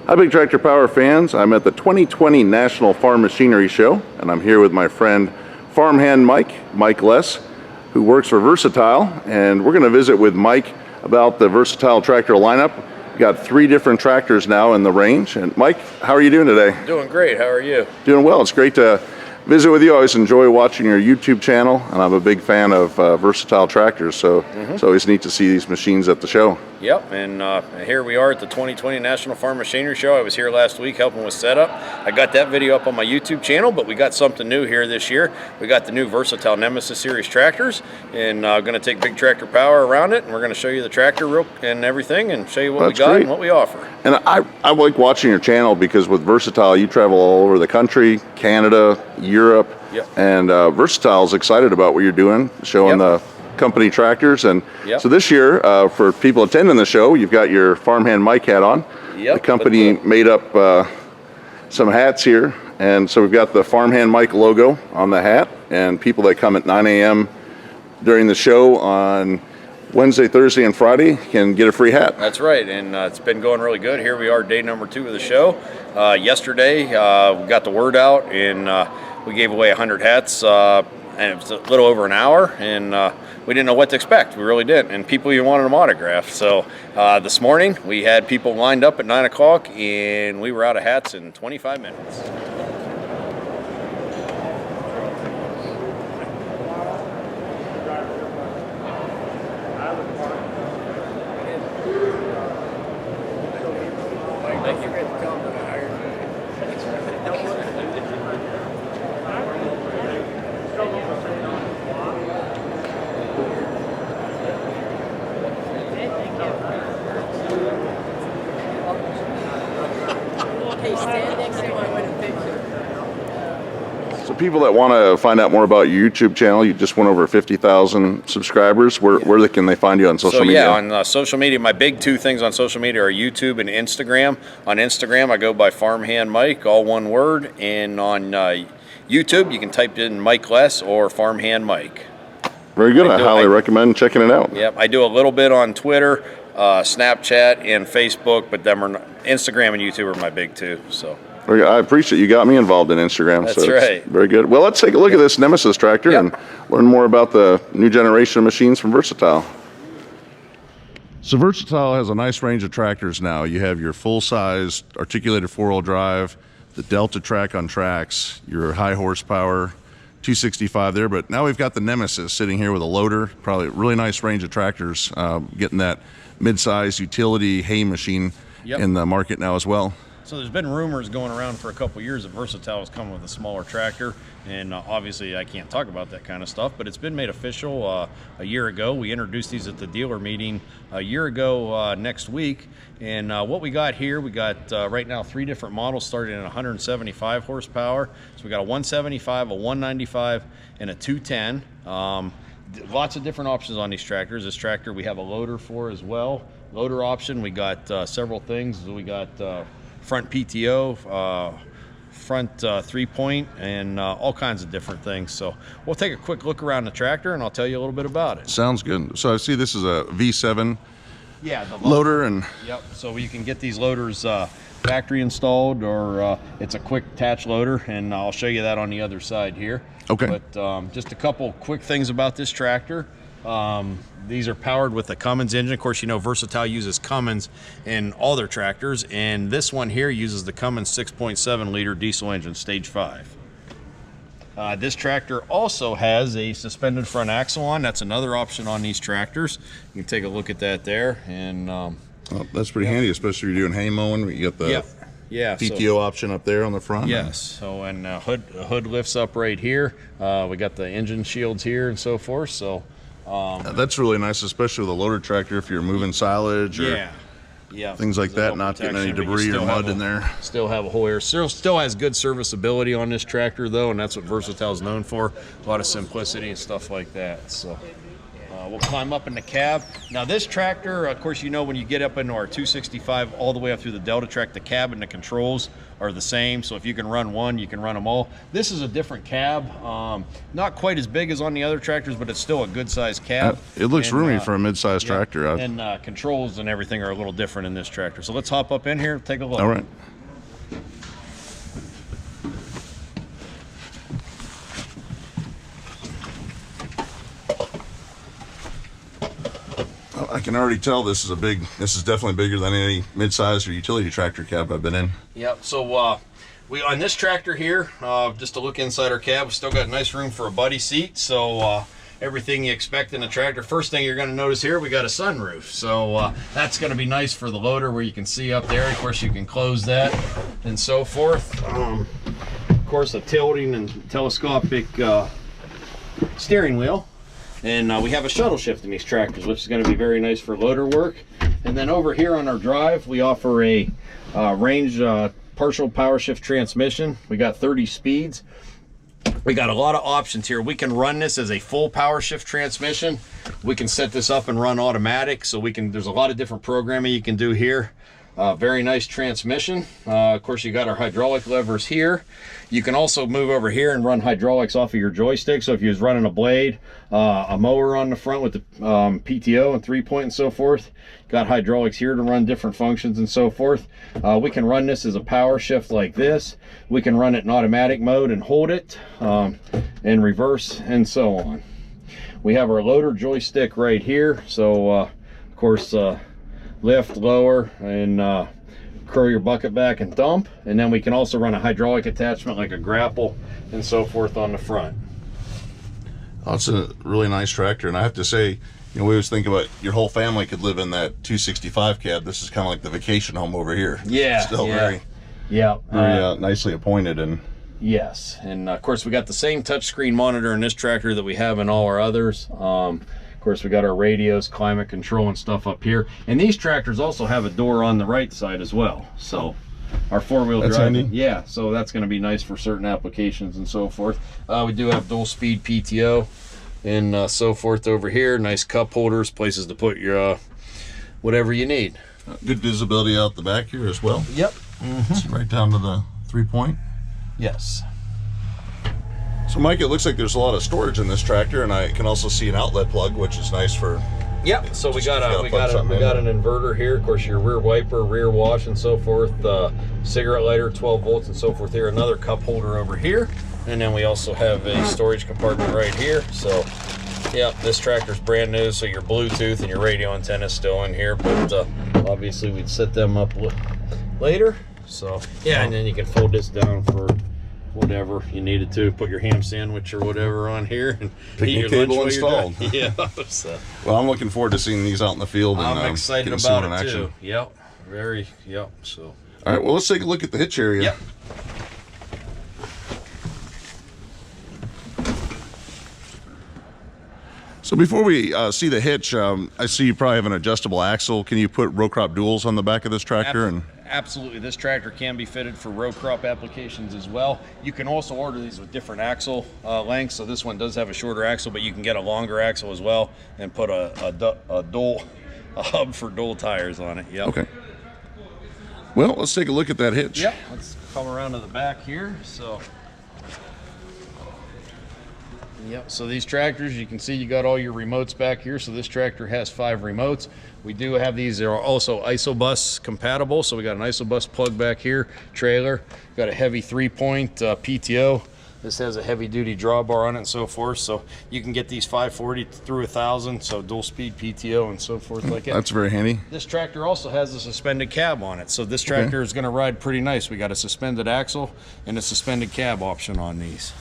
Hi, Big Tractor Power fans. I'm at the 2020 National Farm Machinery Show, and I'm here with my friend Farmhand Mike Less, who works for Versatile, and we're going to visit with Mike about the Versatile tractor lineup. We've got 3 different tractors now in the range. And Mike, how are you doing today? Doing great. How are you? Doing well. It's great to visit with you. I always enjoy watching your YouTube channel, and I'm a big fan of Versatile tractors, so it's always neat to see these machines at the show. Yep, and here we are at the 2020 National Farm Machinery Show. I was here last week helping with setup. I got that video up on my YouTube channel, but we got something new here this year. We got the new Versatile Nemesis Series tractors, and I'm going to take Big Tractor Power around it, and we're going to show you the tractor and everything, and show you what we got and what we offer. And I like watching your channel because with Versatile, you travel all over the country, Canada, Europe, and Versatile is excited about what you're doing, showing the company tractors. And so this year, for people attending the show, you've got your Farmhand Mike hat on. The company made up some hats here, and so we've got the Farmhand Mike logo on the hat, and people that come at 9 a.m. during the show on Wednesday, Thursday, and Friday can get a free hat. That's right, and it's been going really good. Here we are, day number 2 of the show. Yesterday, we got the word out, and we gave away 100 hats, and it was a little over an hour, and we didn't know what to expect. We really didn't, and people even wanted them autographed. So this morning, we had people lined up at 9 o'clock, and we were out of hats in 25 minutes. Thank you. So people that want to find out more about your YouTube channel, you just went over 50,000 subscribers. Where can they find you on social media? Yeah, on social media, my big 2 things on social media are YouTube and Instagram. On Instagram, I go by Farmhand Mike, all one word. And on YouTube, you can type in Mike Less or Farmhand Mike. Very good. I highly recommend checking it out. Yep, I do a little bit on Twitter, Snapchat, and Facebook, but Instagram and YouTube are my big 2. So. I appreciate you got me involved in Instagram. That's right. Very good. Well, let's take a look at this Nemesis tractor and learn more about the new generation of machines from Versatile. So Versatile has a nice range of tractors now. You have your full-size articulated 4-wheel drive, the Delta track on tracks, your high horsepower 265 there, but now we've got the Nemesis sitting here with a loader. Probably a really nice range of tractors, getting that mid-size utility hay machine in the market now as well. So there's been rumors going around for a couple years that Versatile was coming with a smaller tractor, and obviously I can't talk about that kind of stuff, but it's been made official a year ago. We introduced these at the dealer meeting a year ago next week, and what we got here, we got right now 3 different models starting at 175 horsepower. So we got a 175, a 195, and a 210. Lots of different options on these tractors. This tractor we have a loader for as well. Loader option, we got several things. We got front PTO, front 3-point, and all kinds of different things. So we'll take a quick look around the tractor, and I'll tell you a little bit about it. Sounds good. So I see this is a V7 loader. And so you can get these loaders factory installed, or it's a quick attach loader, and I'll show you that on the other side here. Okay. But just a couple quick things about this tractor. These are powered with a Cummins engine. Of course, you know Versatile uses Cummins in all their tractors, and this one here uses the Cummins 6.7 liter diesel engine, stage 5. This tractor also has a suspended front axle on. That's another option on these tractors. You can take a look at that there, and that's pretty handy, especially if you're doing hay mowing. You got the PTO option up there on the front. Yes. So and hood lifts up right here. We got the engine shields here and so forth. So. That's really nice, especially with a loader tractor if you're moving silage or things like that, not getting any debris or mud in there. Still have a whole air. Still has good serviceability on this tractor though, and that's what Versatile is known for. A lot of simplicity and stuff like that. So We'll climb up in the cab. Now this tractor, of course, you know, when you get up into our 265 all the way up through the Delta Track, the cab and the controls are the same. So if you can run one, you can run them all. This is a different cab. Not quite as big as on the other tractors, but it's still a good sized cab. It looks roomy for a mid-sized tractor. And controls and everything are a little different in this tractor. So let's hop up in here, take a look. All right. I can already tell this is definitely bigger than any mid-size or utility tractor cab I've been in. Yep. So we on this tractor here, just to look inside our cab, we still got nice room for a buddy seat. So everything you expect in a tractor. First thing you're going to notice here, we got a sunroof. So that's going to be nice for the loader where you can see up there. Of course, you can close that and so forth. Of course, a tilting and telescopic steering wheel. And we have a shuttle shift in these tractors, which is going to be very nice for loader work. And then over here on our drive, we offer a range partial power shift transmission. We got 30 speeds. We got a lot of options here. We can run this as a full power shift transmission. We can set this up and run automatic. So there's a lot of different programming you can do here. Very nice transmission. Of course, you got our hydraulic levers here. You can also move over here and run hydraulics off of your joystick. So if you was running a blade, a mower on the front with the PTO and 3-point and so forth, got hydraulics here to run different functions and so forth. We can run this as a power shift like this. We can run it in automatic mode and hold it in reverse and so on. We have our loader joystick right here. So of course, lift, lower, and curl your bucket back and dump. And then we can also run a hydraulic attachment like a grapple and so forth on the front. Oh, it's a really nice tractor, and I have to say, you know, we always think about your whole family could live in that 265 cab. This is kind of like the vacation home over here. Yeah, still very nicely appointed. And yes, and of course we got the same touchscreen monitor in this tractor that we have in all our others. Of course, we got our radios, climate control, and stuff up here. And these tractors also have a door on the right side as well. So our four-wheel drive, handy. Yeah, so that's going to be nice for certain applications and so forth. We do have dual-speed PTO and so forth over here. Nice cup holders, places to put your whatever you need. Good visibility out the back here as well. Yep. It's right down to the 3-point. Yes. So Mike, it looks like there's a lot of storage in this tractor, and I can also see an outlet plug, which is nice for. Yep. So we got an inverter here. Of course, your rear wiper, rear wash, and so forth. Cigarette lighter, 12 volts, and so forth. Here, another cup holder over here, and then we also have a storage compartment right here. So, yeah, this tractor's brand new. So your Bluetooth and your radio antenna is still in here, but obviously we'd set them up later. So yeah, and then you can fold this down for whatever you needed to, put your ham sandwich or whatever on here and picnic table installed. Yeah. So, well, I'm looking forward to seeing these out in the field. I'm and excited about it too. Yep. Very. Yep. So. All right. Well, let's take a look at the hitch area. Yep. So before we see the hitch, I see you probably have an adjustable axle. Can you put row crop duals on the back of this tractor? Absolutely. This tractor can be fitted for row crop applications as well. You can also order these with different axle lengths. So this one does have a shorter axle, but you can get a longer axle as well and put a hub for dual tires on it. Yep. Okay. Well, let's take a look at that hitch. Yep. Let's come around to the back here. Yep, so these tractors, you can see you got all your remotes back here. So this tractor has 5 remotes. We do have these, they're also ISOBUS compatible. So we got an ISOBUS plug back here, trailer, got a heavy 3-point PTO. This has a heavy duty drawbar on it and so forth. So you can get these 540 through 1,000. So dual speed PTO and so forth like that. That's very handy. This tractor also has a suspended cab on it. So this tractor is gonna ride pretty nice. We got a suspended axle and a suspended cab option on these.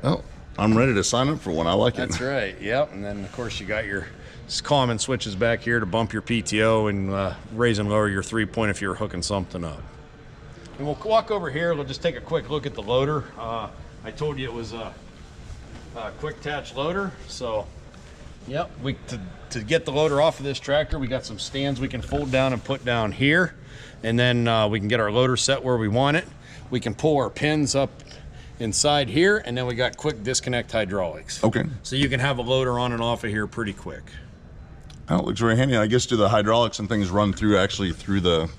Oh. I'm ready to sign up for one. I like it. That's right. Yep. And then of course you got your common switches back here to bump your PTO and raise and lower your 3-point if you're hooking something up. And we'll walk over here. We'll just take a quick look at the loader. I told you it was a quick attach loader. So, yep. To get the loader off of this tractor, we got some stands we can fold down and put down here, and then we can get our loader set where we want it. We can pull our pins up inside here, and then we got quick disconnect hydraulics. Okay. So you can have a loader on and off of here pretty quick. Oh, it looks very handy. I guess do the hydraulics and things run through the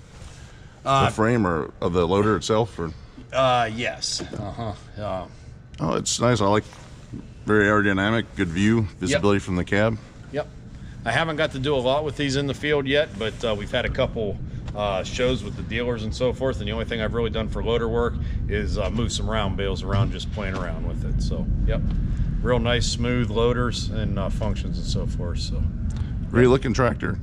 frame or of the loader itself? Or? Yes. Oh, it's nice. I like very aerodynamic, good view, visibility from the cab. Yep. I haven't got to do a lot with these in the field yet, but we've had a couple shows with the dealers and so forth, and the only thing I've really done for loader work is move some round bales around, just playing around with it. So, yep. Real nice, smooth loaders and functions and so forth. So, great looking tractor.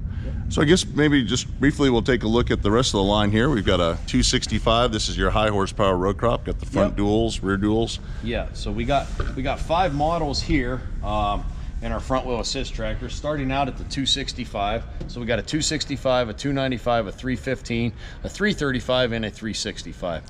So I guess maybe just briefly we'll take a look at the rest of the line here. We've got a 265. This is your high horsepower row crop. Got the front duals, rear duals. Yeah. So we got 5 models here in our front wheel assist tractor, starting out at the 265. So we got a 265, a 295, a 315, a 335, and a 365.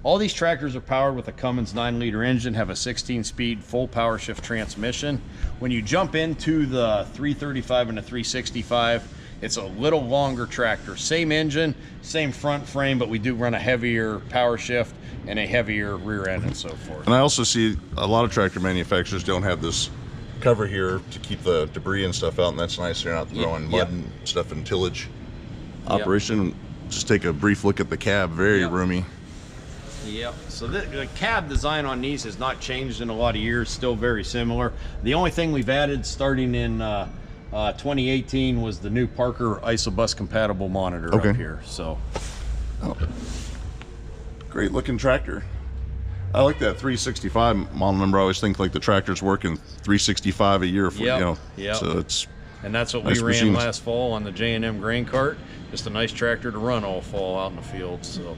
All these tractors are powered with a Cummins 9-liter engine, have a 16-speed full power shift transmission. When you jump into the 335 and the 365, it's a little longer tractor. Same engine, same front frame, but we do run a heavier power shift and a heavier rear end and so forth. And I also see a lot of tractor manufacturers don't have this cover here to keep the debris and stuff out, and that's nice. You're not throwing mud and stuff in tillage operation. Just take a brief look at the cab, very roomy. Yep. So the cab design on these has not changed in a lot of years, still very similar. The only thing we've added starting in 2018 was the new Parker Isobus compatible monitor up here. So, great looking tractor. I like that 365 model number. I always think like the tractor's working 365 a year for So it's and that's what nice we ran machines. last fall on the J&M grain cart. Just a nice tractor to run all fall out in the field. So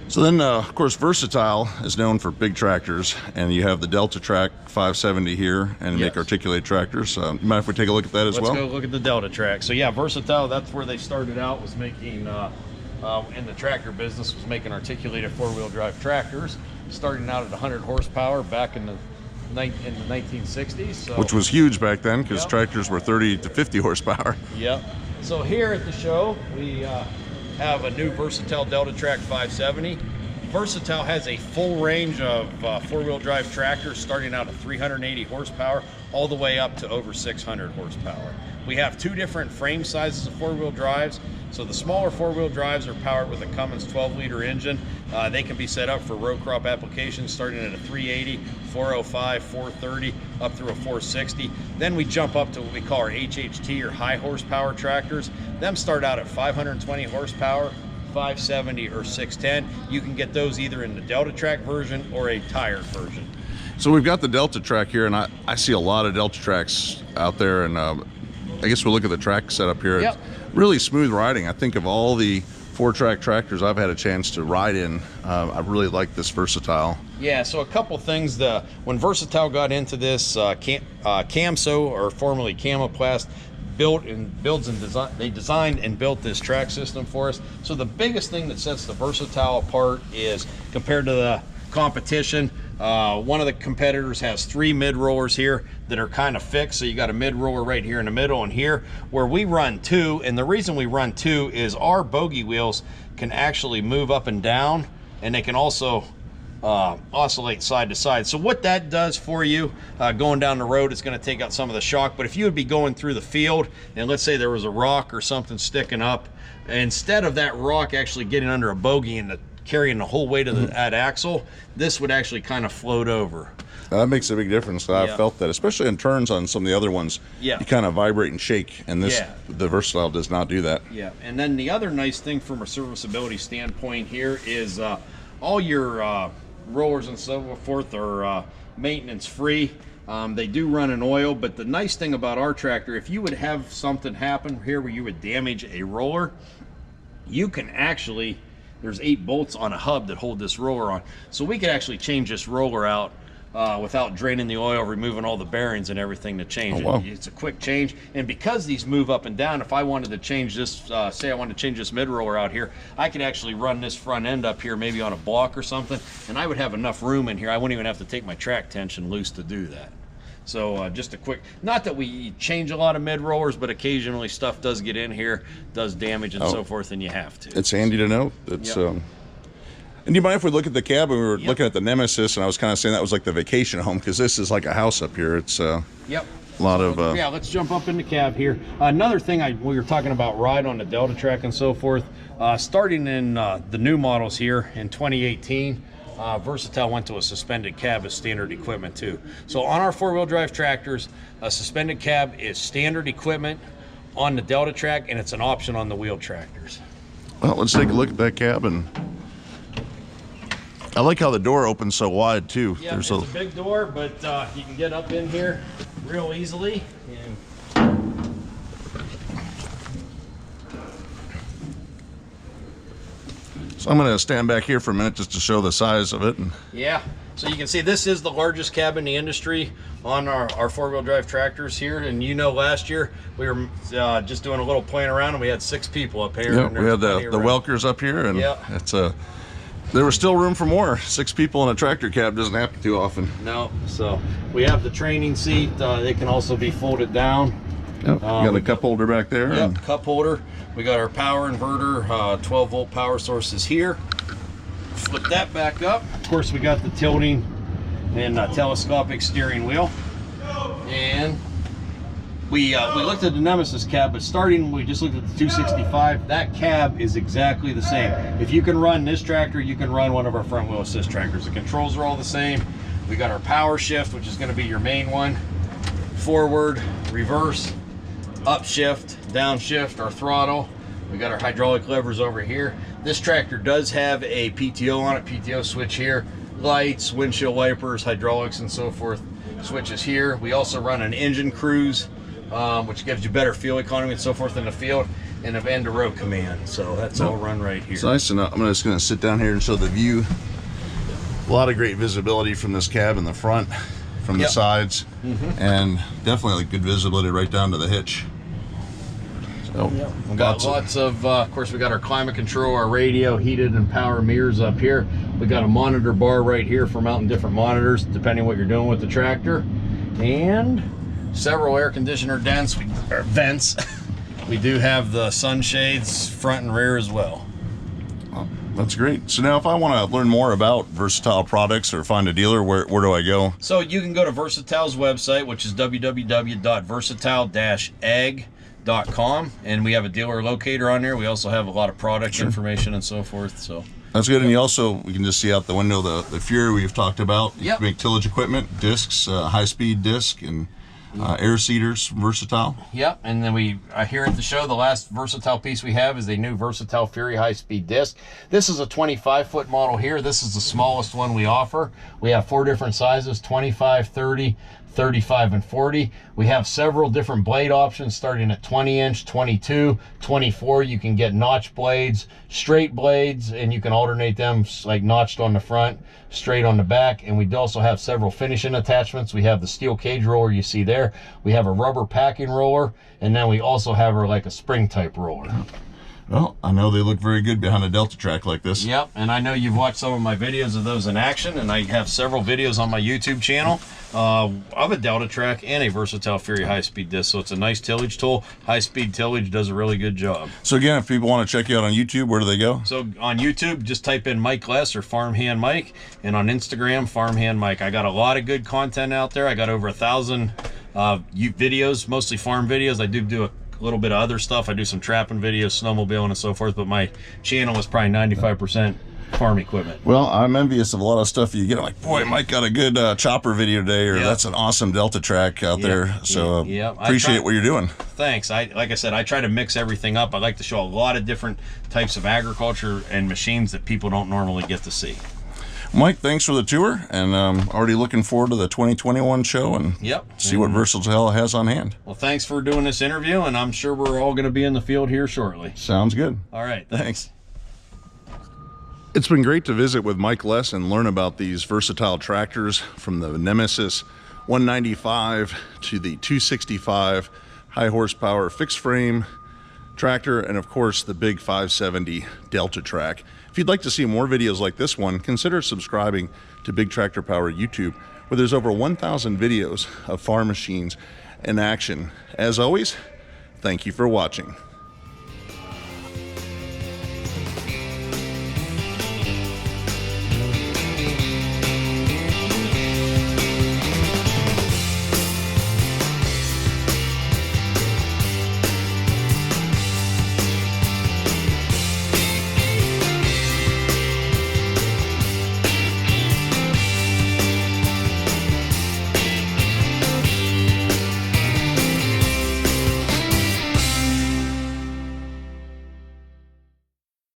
So then, of course, Versatile is known for big tractors, and you have the Delta Track 570 here, and make articulated tractors. You mind if we take a look at that as well? Let's go look at the Delta Track. So yeah, Versatile, that's where they started out, was making, in the tractor business, was making articulated 4-wheel drive tractors, starting out at 100 horsepower back in the 1960s. So, which was huge back then, because tractors were 30 to 50 horsepower. Yep. So here at the show, we have a new Versatile Delta Track 570. Versatile has a full range of 4-wheel drive tractors starting out at 380 horsepower all the way up to over 600 horsepower. We have 2 different frame sizes of 4-wheel drives. So the smaller 4-wheel drives are powered with a Cummins 12-liter engine. They can be set up for row crop applications starting at a 380, 405, 430, up through a 460. Then we jump up to what we call our HHT or high horsepower tractors. Them start out at 520 horsepower, 570 or 610. You can get those either in the Delta Track version or a tired version. So we've got the Delta Track here, and I see a lot of Delta Tracks out there, and I guess we'll look at the track setup here. Yep. It's really smooth riding. I think of all the 4-track tractors I've had a chance to ride in, I really like this Versatile. Yeah, so a couple things. When Versatile got into this, Camso, or formerly Camoplast, they designed and built this track system for us. So the biggest thing that sets the Versatile apart is, compared to the competition, one of the competitors has 3 mid rollers here that are kind of fixed. So you got a mid roller right here in the middle, and here where we run 2. And the reason we run 2 is our bogey wheels can actually move up and down, and they can also oscillate side to side. So what that does for you going down the road, it's going to take out some of the shock. But if you would be going through the field, and let's say there was a rock or something sticking up, instead of that rock actually getting under a bogey and carrying the whole weight of that axle, this would actually kind of float over. That makes a big difference. I've felt that, especially in turns on some of the other ones. You kind of vibrate and shake, and this the Versatile does not do that. Yeah, and then the other nice thing from a serviceability standpoint here is all your rollers and so forth are maintenance free. They do run an oil, but the nice thing about our tractor, if you would have something happen here where you would damage a roller, you can actually, there's 8 bolts on a hub that hold this roller on. So we could actually change this roller out without draining the oil, removing all the bearings and everything to change it. Wow. It's a quick change. And because these move up and down, if I wanted to change this, say I wanted to change this mid roller out here, I could actually run this front end up here, maybe on a block or something, and I would have enough room in here. I wouldn't even have to take my track tension loose to do that. So just a quick, not that we change a lot of mid rollers, but occasionally stuff does get in here, does damage and so forth, and you have to. It's handy to know. It's And do you mind if we look at the cab? We were Yep. looking at the Nemesis, and I was kind of saying that was like the vacation home, because this is like a house up here. It's Yep. a lot of... Yeah, let's jump up in the cab here. Another thing, we were talking about ride on the Delta Track and so forth. Starting in the new models here in 2018, Versatile went to a suspended cab as standard equipment too. So on our four-wheel drive tractors, a suspended cab is standard equipment on the Delta Track, and it's an option on the wheel tractors. Well, let's take a look at that cab. And I like how the door opens so wide too. Yeah, it's a big door, but you can get up in here real easily. So I'm going to stand back here for a minute just to show the size of it. Yeah, so you can see this is the largest cab in the industry on our four-wheel drive tractors here. And you know, last year we were just doing a little playing around, and we had 6 people up here. Yeah, we had the Welkers up here, and it's there was still room for more. 6 people in a tractor cab doesn't happen too often. No, so we have the training seat. They can also be folded down. Yep. We got a cup holder back there. Yep, cup holder. We got our power inverter, 12-volt power sources here. Flip that back up. Of course, we got the tilting and telescopic steering wheel. And we looked at the Nemesis cab, but starting, we just looked at the 265. That cab is exactly the same. If you can run this tractor, you can run one of our front wheel assist tractors. The controls are all the same. We got our power shift, which is going to be your main one. Forward, reverse, upshift, downshift, our throttle. We got our hydraulic levers over here. This tractor does have a PTO on it, PTO switch here, lights, windshield wipers, hydraulics, and so forth. Switches here. We also run an engine cruise, which gives you better fuel economy and so forth in the field, and an end to road command. So that's all run right here. It's nice enough. I'm just going to sit down here and show the view. A lot of great visibility from this cab in the front, from the sides, and definitely good visibility right down to the hitch. So we got lots of course, we got our climate control, our radio, heated and power mirrors up here. We got a monitor bar right here for mounting different monitors depending what you're doing with the tractor, and several air conditioner vents. We do have the sunshades front and rear as well. That's great. So now if I want to learn more about Versatile products or find a dealer, where do I go? So you can go to Versatile's website, which is www.versatile-ag.com, and we have a dealer locator on there. We also have a lot of product information and so forth. So that's good. And you also, we can just see out the window the Fury we've talked about. You can make tillage equipment, discs, high-speed disc, and air seeders, Versatile. Yep, and then we here at the show, the last Versatile piece we have is a new Versatile Fury high-speed disc. This is a 25-foot model here. This is the smallest one we offer. We have 4 different sizes, 25, 30, 35, and 40. We have several different blade options starting at 20-inch, 22, 24. You can get notch blades, straight blades, and you can alternate them like notched on the front, straight on the back. And we also have several finishing attachments. We have the steel cage roller you see there. We have a rubber packing roller, and then we also have like a spring type roller. Well, I know they look very good behind a Delta Track like this. Yep, and I know you've watched some of my videos of those in action, and I have several videos on my YouTube channel of a Delta Track and a Versatile Fury high-speed disc. So it's a nice tillage tool. High-speed tillage does a really good job. So again, if people want to check you out on YouTube, where do they go? So on YouTube, just type in Mike Less or Farmhand Mike, and on Instagram, Farmhand Mike. I got a lot of good content out there. I got over 1,000 videos, mostly farm videos. I do a little bit of other stuff. I do some trapping videos, snowmobiling, and so forth, but my channel is probably 95% farm equipment. Well, I'm envious of a lot of stuff you get. I'm like, boy, Mike got a good chopper video today, or that's an awesome Delta Track out there. So appreciate what you're doing. Thanks. Like I said, I try to mix everything up. I like to show a lot of different types of agriculture and machines that people don't normally get to see. Mike, thanks for the tour, and already looking forward to the 2021 show and see what Versatile has on hand. Well, thanks for doing this interview, and I'm sure we're all going to be in the field here shortly. Sounds good. All right, thanks. It's been great to visit with Mike Less and learn about these Versatile tractors, from the Nemesis 195 to the 265 high horsepower fixed frame tractor, and of course the big 570 Delta Track. If you'd like to see more videos like this one, consider subscribing to Big Tractor Power YouTube, where there's over 1,000 videos of farm machines in action. As always, thank you for watching.